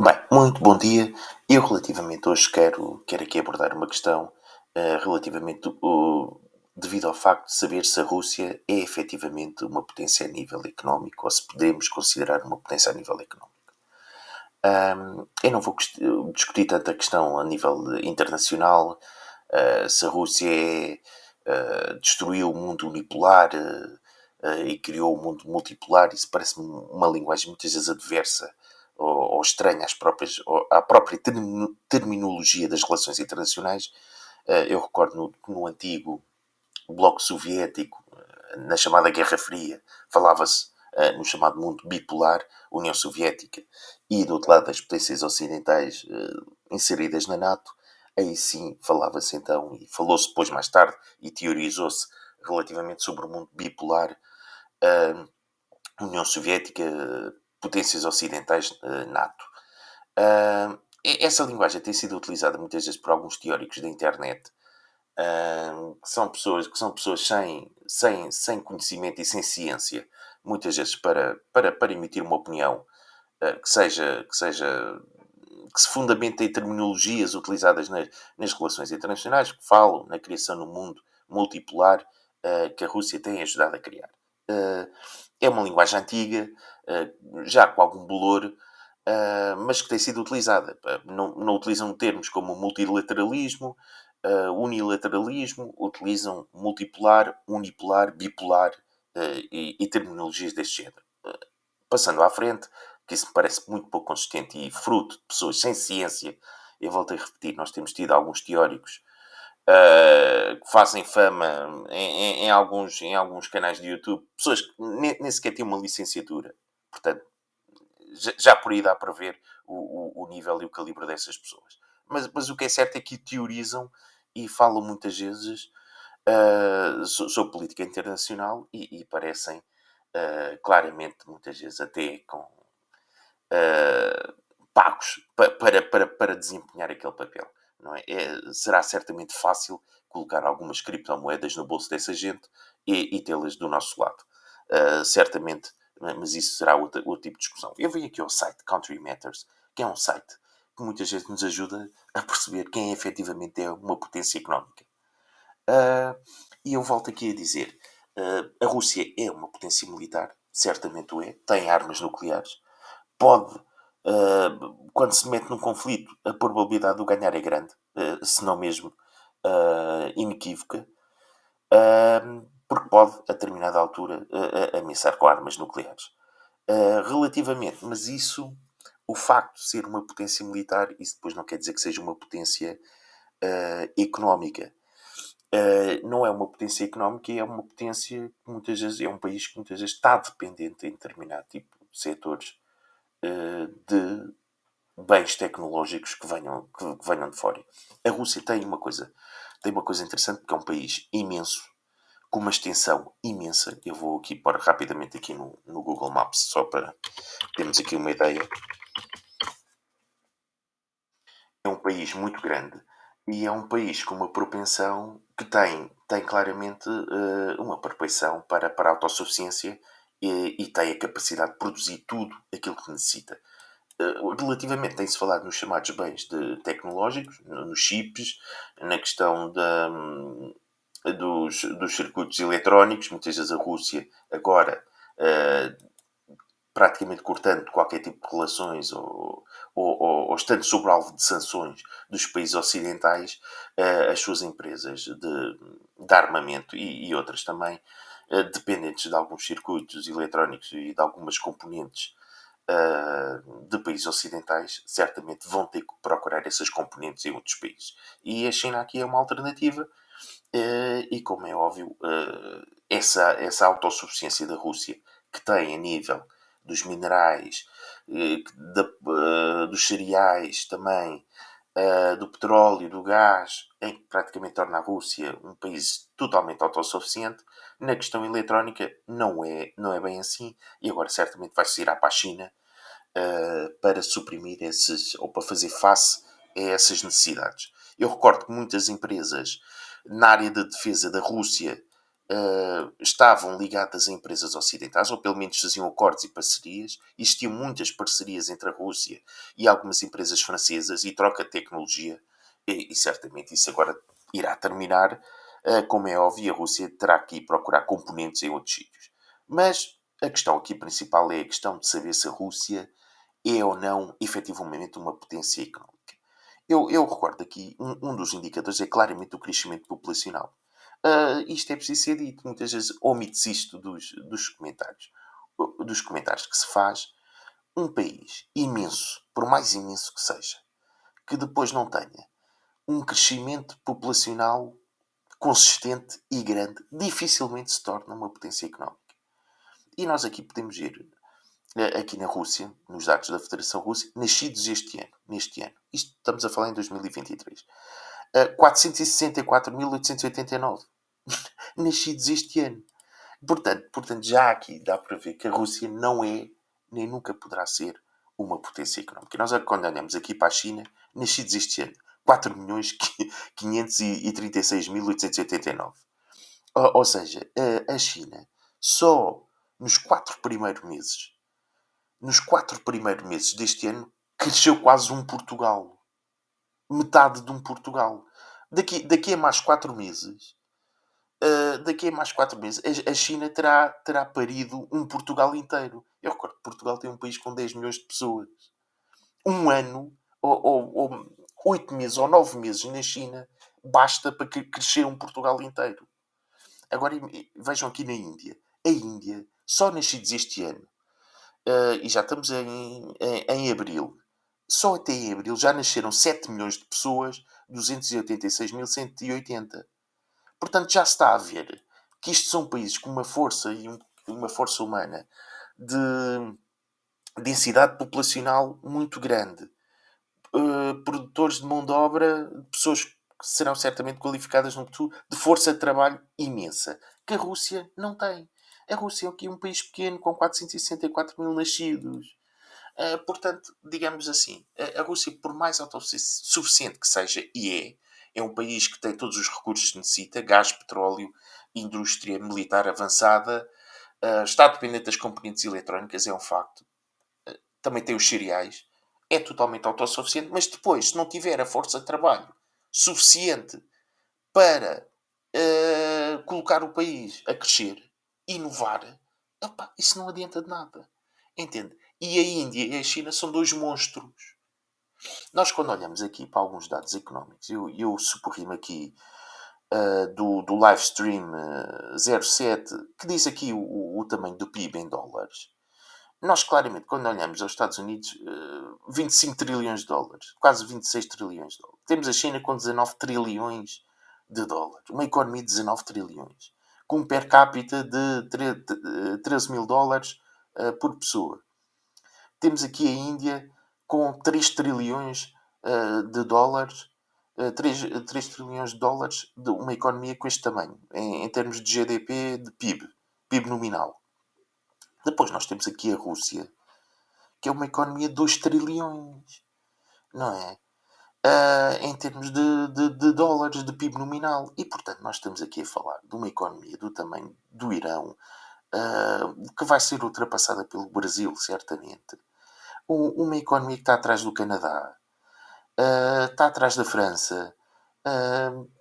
Bem, muito bom dia. Eu relativamente hoje quero aqui abordar uma questão relativamente devido ao facto de saber se a Rússia é efetivamente uma potência a nível económico ou se podemos considerar uma potência a nível económico. Eu não vou discutir tanto a questão a nível internacional, se a Rússia destruiu o mundo unipolar e criou o mundo multipolar. Isso parece-me uma linguagem muitas vezes adversa ou estranha à própria terminologia das relações internacionais. Eu recordo no antigo Bloco Soviético, na chamada Guerra Fria, falava-se no chamado mundo bipolar, União Soviética, e do outro lado das potências ocidentais inseridas na NATO. Aí sim falava-se então, e falou-se depois mais tarde, e teorizou-se relativamente sobre o mundo bipolar, União Soviética, potências ocidentais, NATO. Essa linguagem tem sido utilizada muitas vezes por alguns teóricos da internet, que são pessoas sem conhecimento e sem ciência, muitas vezes para emitir uma opinião que se fundamente em terminologias utilizadas nas relações internacionais, que falam na criação no mundo multipolar que a Rússia tem ajudado a criar. Uh, É uma linguagem antiga, já com algum bolor, mas que tem sido utilizada. Não utilizam termos como multilateralismo, unilateralismo, utilizam multipolar, unipolar, bipolar e terminologias deste género. Passando à frente, que isso me parece muito pouco consistente e fruto de pessoas sem ciência. Eu volto a repetir, nós temos tido alguns teóricos que fazem fama em alguns canais de YouTube, pessoas que nem sequer têm uma licenciatura. Portanto, já por aí dá para ver o nível e o calibre dessas pessoas. Mas o que é certo é que teorizam e falam muitas vezes sobre política internacional e parecem claramente, muitas vezes, até com uh, pagos para desempenhar aquele papel. Não é? Será certamente fácil colocar algumas criptomoedas no bolso dessa gente e tê-las do nosso lado. Certamente, mas isso será outro tipo de discussão. Eu venho aqui ao site Country Matters, que é um site que muitas vezes nos ajuda a perceber quem efetivamente é uma potência económica. Uh, e eu volto aqui a dizer: a Rússia é uma potência militar, certamente o é, tem armas nucleares, pode, quando se mete num conflito, a probabilidade de o ganhar é grande, se não mesmo inequívoca, porque pode, a determinada altura, ameaçar com armas nucleares. Relativamente, mas isso, o facto de ser uma potência militar, isso depois não quer dizer que seja uma potência económica. Não é uma potência económica e é uma potência que muitas vezes é um país que muitas vezes está dependente em determinado tipo de setores de bens tecnológicos que venham de fora. A Rússia tem uma coisa interessante porque é um país imenso, com uma extensão imensa. Eu vou aqui pôr rapidamente aqui no Google Maps, só para termos aqui uma ideia. É um país muito grande e é um país com uma propensão que tem claramente uma propensão para a autossuficiência e tem a capacidade de produzir tudo aquilo que necessita. Relativamente, tem-se falado nos chamados bens tecnológicos, nos chips, na questão dos circuitos eletrónicos. Muitas vezes a Rússia agora praticamente cortando qualquer tipo de relações ou estando sob alvo de sanções dos países ocidentais, as suas empresas de armamento e outras também, dependentes de alguns circuitos eletrónicos e de algumas componentes de países ocidentais, certamente vão ter que procurar essas componentes em outros países. E a China aqui é uma alternativa, e como é óbvio, essa autossuficiência da Rússia, que tem a nível dos minerais, dos cereais também, do petróleo, do gás, em que praticamente torna a Rússia um país totalmente autossuficiente. Na questão eletrónica não é bem assim, e agora certamente vai-se ir para a China para suprimir esses, ou para fazer face a essas necessidades. Eu recordo que muitas empresas na área da defesa da Rússia estavam ligadas a empresas ocidentais, ou pelo menos faziam acordos e parcerias. Existiam muitas parcerias entre a Rússia e algumas empresas francesas e troca de tecnologia. E certamente isso agora irá terminar. Como é óbvio, a Rússia terá que ir procurar componentes em outros sítios. Mas a questão aqui principal é a questão de saber se a Rússia é ou não efetivamente uma potência económica. Eu recordo aqui, um dos indicadores é claramente o crescimento populacional. Isto é preciso ser dito, muitas vezes omite-se isto dos comentários que se faz. Um país imenso, por mais imenso que seja, que depois não tenha um crescimento populacional consistente e grande, dificilmente se torna uma potência económica. E nós aqui podemos ver, aqui na Rússia, nos dados da Federação Russa, nascidos neste ano. Isto estamos a falar em 2023. 464.889 nascidos este ano. Portanto, já aqui dá para ver que a Rússia não é, nem nunca poderá ser, uma potência económica. Nós, quando olhamos aqui para a China, nascidos este ano, 4.536.889. Ou seja, a China só nos 4 primeiros meses deste ano, cresceu quase um Portugal. Metade de um Portugal. Daqui a mais 4 meses, a China terá parido um Portugal inteiro. Eu recordo que Portugal tem um país com 10 milhões de pessoas. Um ano, ou 8 meses, ou 9 meses na China, basta para crescer um Portugal inteiro. Agora vejam aqui na Índia. A Índia, só nascidos este ano, e já estamos em abril, só até em abril já nasceram 7 milhões de pessoas, 286.180. Portanto, já se está a ver que isto são países com uma força e uma força humana de densidade populacional muito grande. Produtores de mão de obra, pessoas que serão certamente qualificadas no futuro, de força de trabalho imensa, que a Rússia não tem. A Rússia é aqui um país pequeno com 464 mil nascidos. Portanto, digamos assim, a Rússia, por mais autossuficiente que seja, é um país que tem todos os recursos que necessita, gás, petróleo, indústria militar avançada, está dependente das componentes eletrónicas, é um facto. Também tem os cereais, é totalmente autossuficiente, mas depois, se não tiver a força de trabalho suficiente para colocar o país a crescer, inovar, opa, isso não adianta de nada. Entende? E a Índia e a China são dois monstros. Nós, quando olhamos aqui para alguns dados económicos, eu socorri-me aqui do livestream 07, que diz aqui o tamanho do PIB em dólares. Nós, claramente, quando olhamos aos Estados Unidos, 25 trilhões de dólares, quase 26 trilhões de dólares. Temos a China com 19 trilhões de dólares, uma economia de 19 trilhões, com um per capita de 13 mil dólares por pessoa. Temos aqui a Índia com 3 trilhões de dólares, 3 trilhões de dólares, de uma economia com este tamanho, em termos de GDP, de PIB nominal. Depois nós temos aqui a Rússia, que é uma economia de 2 trilhões, não é? Em termos de dólares, de PIB nominal. E, portanto, nós estamos aqui a falar de uma economia do tamanho do Irão, que vai ser ultrapassada pelo Brasil, certamente. Uma economia que está atrás do Canadá, está atrás da França,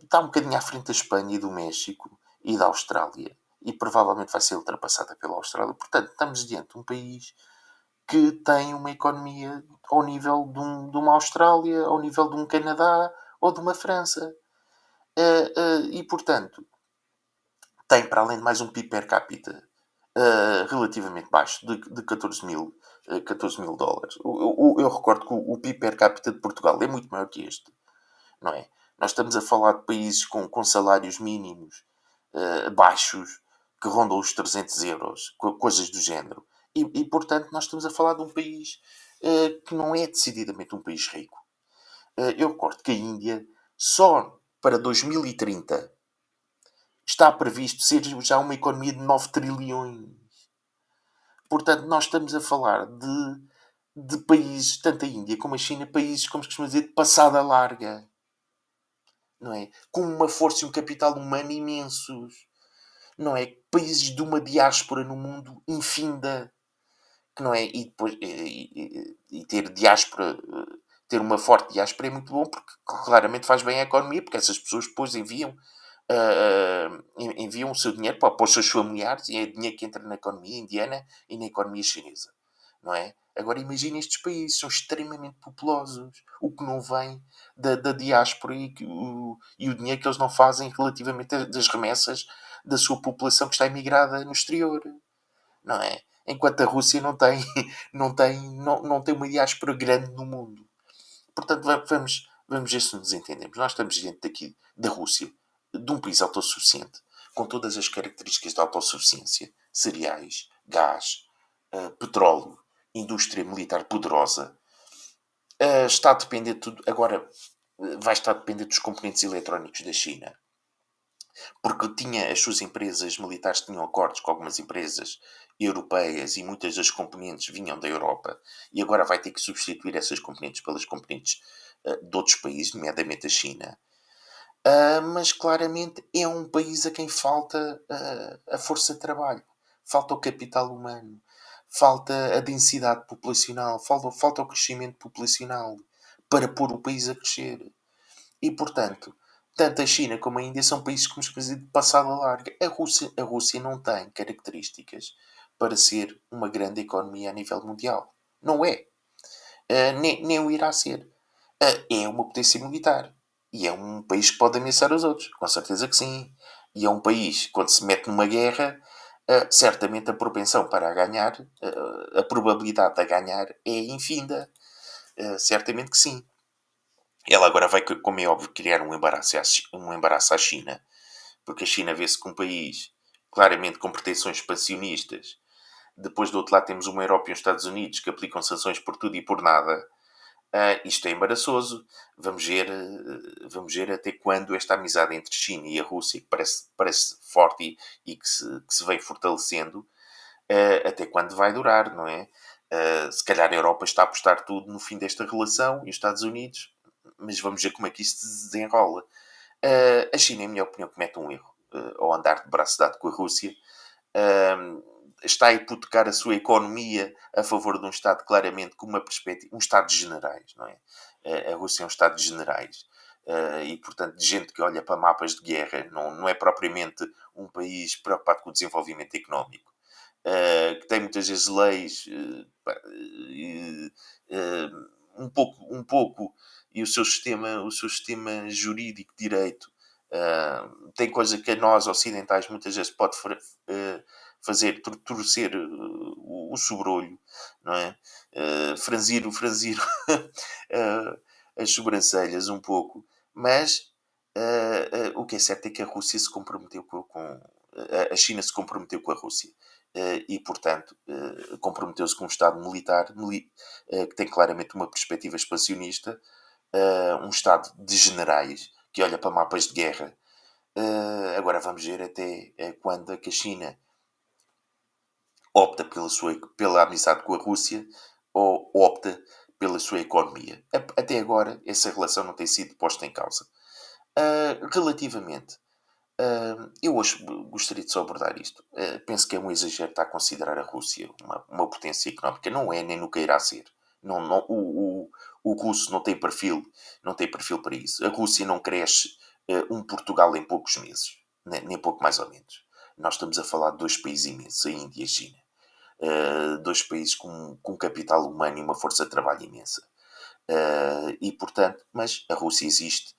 está um bocadinho à frente da Espanha e do México e da Austrália. E provavelmente vai ser ultrapassada pela Austrália. Portanto, estamos diante de um país que tem uma economia ao nível de uma Austrália, ao nível de um Canadá ou de uma França. E, portanto, tem, para além de mais, um PIB per capita relativamente baixo, de 14 mil dólares. Eu recordo que o PIB per capita de Portugal é muito maior que este, não é? Nós estamos a falar de países com salários mínimos baixos, que rondam os 300 euros, coisas do género. Portanto, nós estamos a falar de um país que não é decididamente um país rico. Eu recordo que a Índia, só para 2030, está previsto ser já uma economia de 9 trilhões. Portanto, nós estamos a falar de países, tanto a Índia como a China, países, como se costuma dizer, de passada larga. Não é? Com uma força e um capital humano imensos. não é? Países de uma diáspora no mundo infinda, que não é? E depois e ter diáspora, ter uma forte diáspora é muito bom, porque claramente faz bem à economia, porque essas pessoas depois enviam o seu dinheiro para os seus familiares e é dinheiro que entra na economia indiana e na economia chinesa, não é? Agora imagina estes países, são extremamente populosos, o que não vem da diáspora e o dinheiro que eles não fazem relativamente das remessas da sua população que está imigrada no exterior, não é? Enquanto a Rússia não tem, não tem uma diáspora grande no mundo. Portanto, vamos ver se nos entendemos. Nós estamos diante daqui da Rússia, de um país autossuficiente, com todas as características da autossuficiência: cereais, gás, petróleo, indústria militar poderosa. Está a depender de tudo. Agora, vai estar a depender dos componentes eletrónicos da China, porque tinha as suas empresas militares tinham acordos com algumas empresas europeias e muitas das componentes vinham da Europa e agora vai ter que substituir essas componentes pelas componentes de outros países, nomeadamente a China. Mas claramente é um país a quem falta a força de trabalho, falta o capital humano, falta a densidade populacional, falta o crescimento populacional para pôr o país a crescer. E, portanto, tanto a China como a Índia são países com uma espécie de passada larga. A Rússia não tem características para ser uma grande economia a nível mundial. Não é. Nem o irá ser. É uma potência militar. E é um país que pode ameaçar os outros. Com certeza que sim. E é um país, quando se mete numa guerra, certamente a propensão para a ganhar, a probabilidade de a ganhar é infinda. Certamente que sim. Ela agora vai, como é óbvio, criar um embaraço à China, porque a China vê-se como um país claramente com pretensões expansionistas. Depois, do outro lado, temos uma Europa e os Estados Unidos que aplicam sanções por tudo e por nada. Isto é embaraçoso. Vamos ver até quando esta amizade entre China e a Rússia, que parece forte e que se vem fortalecendo, até quando vai durar, não é? Se calhar a Europa está a apostar tudo no fim desta relação e os Estados Unidos, mas vamos ver como é que isto se desenrola. A China, em minha opinião, comete um erro ao andar de braço dado com a Rússia. Está a hipotecar a sua economia a favor de um Estado claramente com uma perspectiva, um Estado de generais, não é? A Rússia é um Estado de generais. E, portanto, de gente que olha para mapas de guerra, não é propriamente um país preocupado com o desenvolvimento económico. Que tem muitas vezes leis um pouco e o seu sistema jurídico de direito tem coisa que a nós ocidentais muitas vezes pode fazer torcer o sobrolho, não é? Franzir uh, as sobrancelhas um pouco, mas o que é certo é que a Rússia se comprometeu a China se comprometeu com a Rússia. E, portanto, comprometeu-se com um Estado militar que tem claramente uma perspectiva expansionista, um Estado de generais que olha para mapas de guerra. Agora vamos ver até quando é que a China opta pela amizade com a Rússia ou opta pela sua economia. Até agora, essa relação não tem sido posta em causa. Relativamente, eu hoje gostaria de só abordar isto. Penso que é um exagero estar a considerar a Rússia uma potência económica. Não é, nem nunca irá ser. O russo não tem perfil para isso. A Rússia não cresce um Portugal em poucos meses, nem pouco mais ou menos. Nós estamos a falar de dois países imensos, a Índia e a China. Dois países com capital humano e uma força de trabalho imensa. E portanto, mas a Rússia existe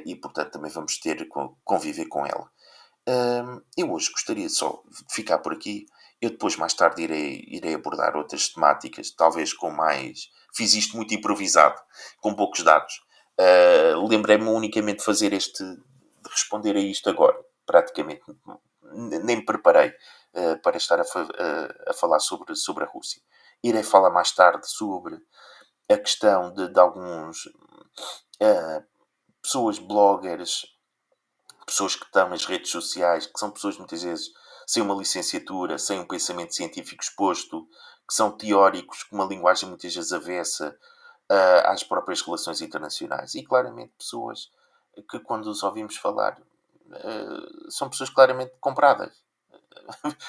e portanto também vamos ter que conviver com ela. Eu hoje gostaria só de ficar por aqui. Eu depois, mais tarde, irei abordar outras temáticas, talvez com mais. Fiz isto muito improvisado, com poucos dados. Lembrei-me unicamente de fazer de responder a isto agora. Praticamente nem me preparei para estar a falar sobre a Rússia. Irei falar mais tarde sobre a questão de alguns uh, pessoas, bloggers, pessoas que estão nas redes sociais, que são pessoas muitas vezes sem uma licenciatura, sem um pensamento científico exposto, que são teóricos, com uma linguagem muitas vezes avessa às próprias relações internacionais. E claramente pessoas que, quando os ouvimos falar, são pessoas claramente compradas.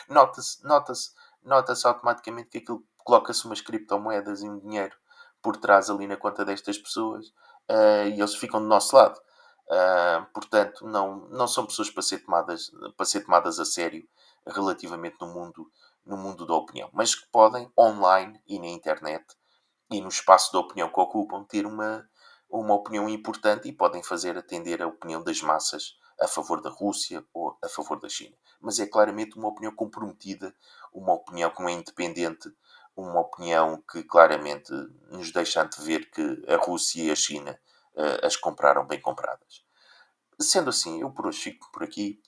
Nota-se nota-se nota-se automaticamente que aquilo coloca-se umas criptomoedas e um dinheiro por trás ali na conta destas pessoas, e eles ficam do nosso lado. Portanto, não são pessoas para ser tomadas a sério relativamente no mundo da opinião, mas que podem, online e na internet, e no espaço da opinião que ocupam, ter uma opinião importante e podem fazer atender a opinião das massas a favor da Rússia ou a favor da China. Mas é claramente uma opinião comprometida, uma opinião que não é independente, uma opinião que claramente nos deixa antever que a Rússia e a China as compraram bem compradas. Sendo assim, eu por hoje fico por aqui.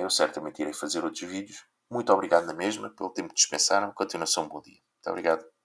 Eu certamente irei fazer outros vídeos. Muito obrigado na mesma pelo tempo que dispensaram. Continuação, um bom dia. Muito obrigado.